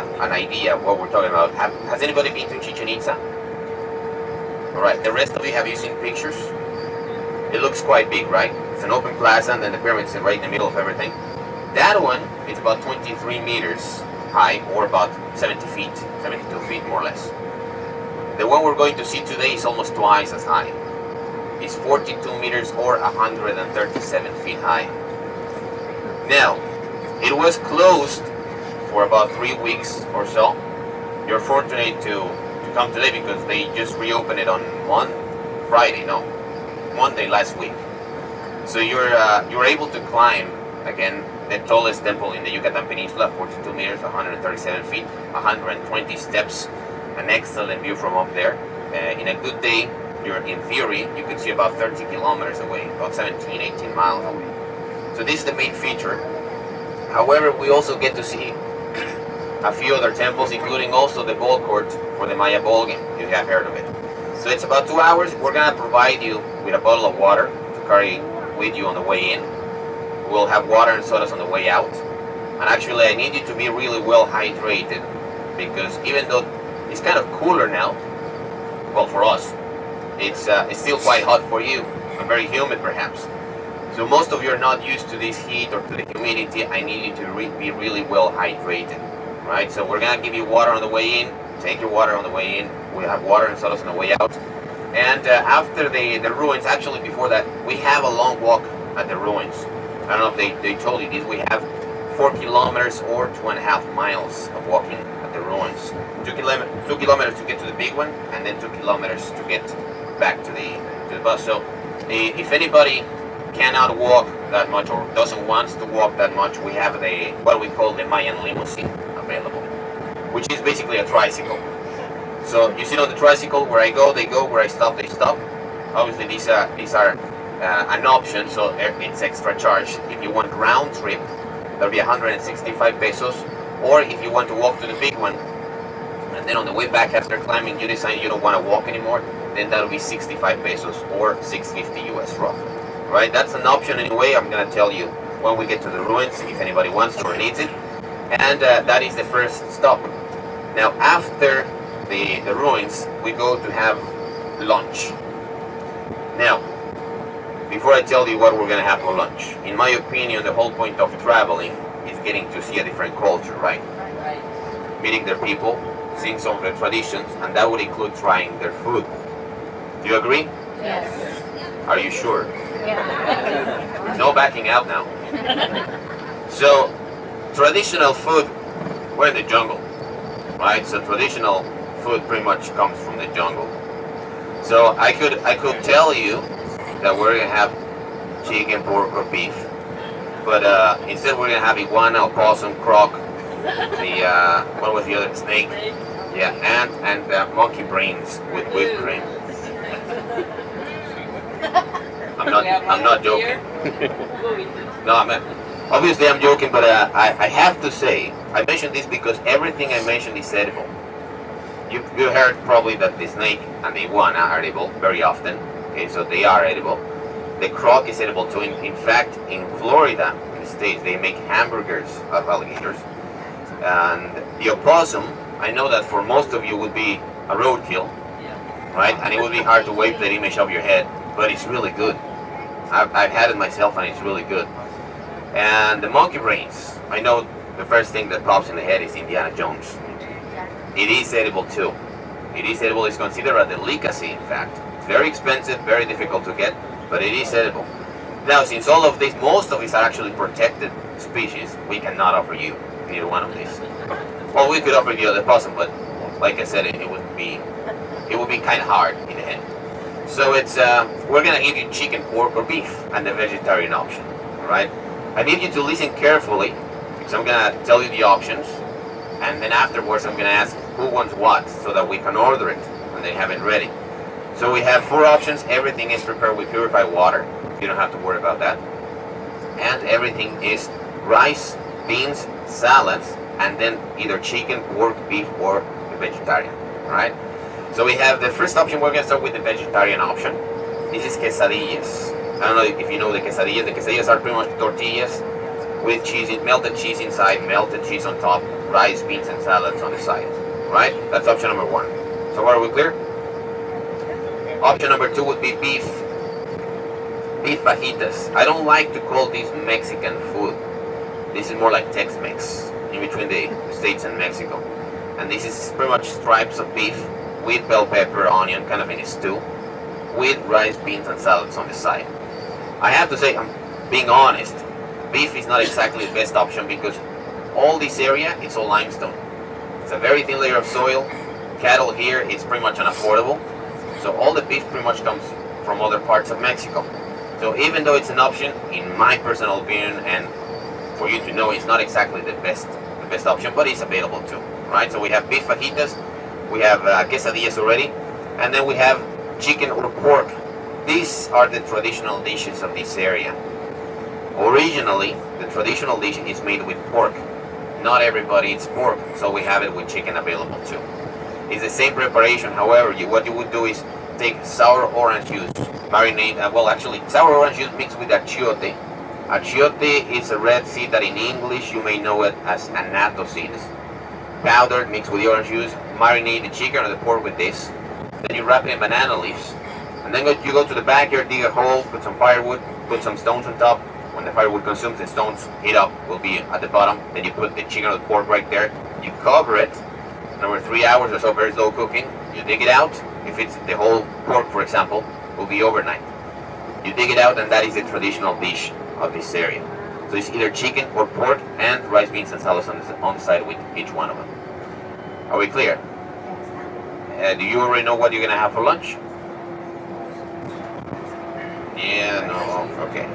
an idea of what we're talking about, has anybody been to Chichen Itza? Alright, the rest of you, have you seen pictures? It looks quite big, right? It's an open plaza, and then the pyramids are right in the middle of everything. That one is about 23 meters high, or about 70 feet, 72 feet more or less. The one we're going to see today is almost twice as high. It's 42 meters or 137 feet high. Now, it was closed for about 3 weeks or so. You're fortunate to come today because they just reopened it on Monday last week. So you're able to climb again the tallest temple in the Yucatan Peninsula, 42 meters, 137 feet, 120 steps, an excellent view from up there. In a good day, in theory, you could see about 30 kilometers away, about 17, 18 miles away. So this is the main feature. However, we also get to see a few other temples, including also the ball court for the Maya ball game, if you have heard of it. So it's about 2 hours. We're going to provide you with a bottle of water to carry with you on the way in. We'll have water and sodas on the way out. And actually, I need you to be really well hydrated, because even though it's kind of cooler now, well, for us, it's still quite hot for you, and very humid perhaps. So most of you are not used to this heat or to the humidity. I need you to be really well hydrated, right? So we're gonna give you water on the way in. Take your water on the way in. We have water and sodas on the way out. And after the ruins, actually before that, we have a long walk at the ruins. I don't know if they told you this. We have 4 kilometers or 2.5 miles of walking at the ruins. 2 kilometers to get to the big one, and then 2 kilometers to get back to the bus. So if anybody cannot walk that much or doesn't want to walk that much, we have what we call the Mayan limousine available, which is basically a tricycle. So you sit on the tricycle, where I go, they go, where I stop, they stop. Obviously these are an option, so it's extra charge. If you want round trip, that'll be 165 pesos, or if you want to walk to the big one, and then on the way back after climbing you decide you don't want to walk anymore, then that'll be 65 pesos or 650 US roughly. Right, that's an option anyway. I'm gonna tell you when we get to the ruins if anybody wants to or needs it. And that is the first stop. Now after the ruins, we go to have lunch. Now, before I tell you what we're gonna have for lunch, in my opinion, the whole point of traveling is getting to see a different culture, right? Meeting their people, seeing some of their traditions, and that would include trying their food. Do you agree? Yes. Are you sure? Yeah. No backing out now. So, traditional food, we're in the jungle, right? So traditional food pretty much comes from the jungle. So I could tell you that we're gonna have chicken, pork, or beef, but instead we're gonna have iguana, opossum, croc, what was the other, snake? Yeah, and monkey brains with whipped cream. I'm not joking. No, obviously I'm joking, but I have to say, I mentioned this because everything I mentioned is edible. You heard probably that the snake and the iguana are edible very often. Okay, so they are edible. The croc is edible too. In fact, in Florida, in the States, they make hamburgers of alligators. And the opossum, I know that for most of you would be a roadkill, right? And it would be hard to wave that image of your head, but it's really good. I've had it myself and it's really good. And the monkey brains, I know the first thing that pops in the head is Indiana Jones. It is edible too. It is edible. It's considered a delicacy, in fact. It's very expensive, very difficult to get, but it is edible. Now, since all of these, most of these are actually protected species, we cannot offer you either one of these. Well, we could offer you the opossum, but like I said, it would be kind of hard in the head. So it's we're gonna give you chicken, pork, or beef, and the vegetarian option. All right. I need you to listen carefully, because I'm gonna tell you the options, and then afterwards I'm gonna ask who wants what, so that we can order it when they have it ready. So we have 4 options. Everything is prepared with purified water. You don't have to worry about that. And everything is rice, beans, salads, and then either chicken, pork, beef, or the vegetarian. All right. So we have the first option. We're gonna start with the vegetarian option. This is quesadillas. I don't know if you know the quesadillas. The quesadillas are pretty much tortillas with cheese, melted cheese inside, melted cheese on top. rice, beans, and salads on the side. Right? That's option number one. So are we clear? Option number two would be beef. Beef fajitas. I don't like to call these Mexican food. This is more like Tex-Mex, in between the States and Mexico. And this is pretty much stripes of beef with bell pepper, onion, kind of in a stew, with rice, beans, and salads on the side. I have to say, I'm being honest, beef is not exactly the best option because all this area is all limestone. It's a very thin layer of soil. Cattle here is pretty much unaffordable. So all the beef pretty much comes from other parts of Mexico. So even though it's an option, in my personal opinion, and for you to know, it's not exactly the best option, but it's available too, right? So we have beef fajitas, we have quesadillas already, and then we have chicken or pork. These are the traditional dishes of this area. Originally, the traditional dish is made with pork. Not everybody eats pork, so we have it with chicken available too. It's the same preparation. However, what you would do is take sour orange juice, marinate, sour orange juice mixed with achiote. Achiote is a red seed that in English you may know it as annatto seeds. Powdered, mixed with the orange juice, marinate the chicken or the pork with this. Then you wrap it in banana leaves. And then you go to the backyard, dig a hole, put some firewood, put some stones on top. When the firewood consumes, the stones heat up, will be at the bottom. Then you put the chicken or the pork right there. You cover it. Over 3 hours or so, very slow cooking. You dig it out. If it's the whole pork, for example, will be overnight. You dig it out, and that is the traditional dish of this area. So it's either chicken or pork and rice, beans, and salads on the side with each one of them. Are we clear? Do you already know what you're gonna have for lunch? Yeah, no, okay.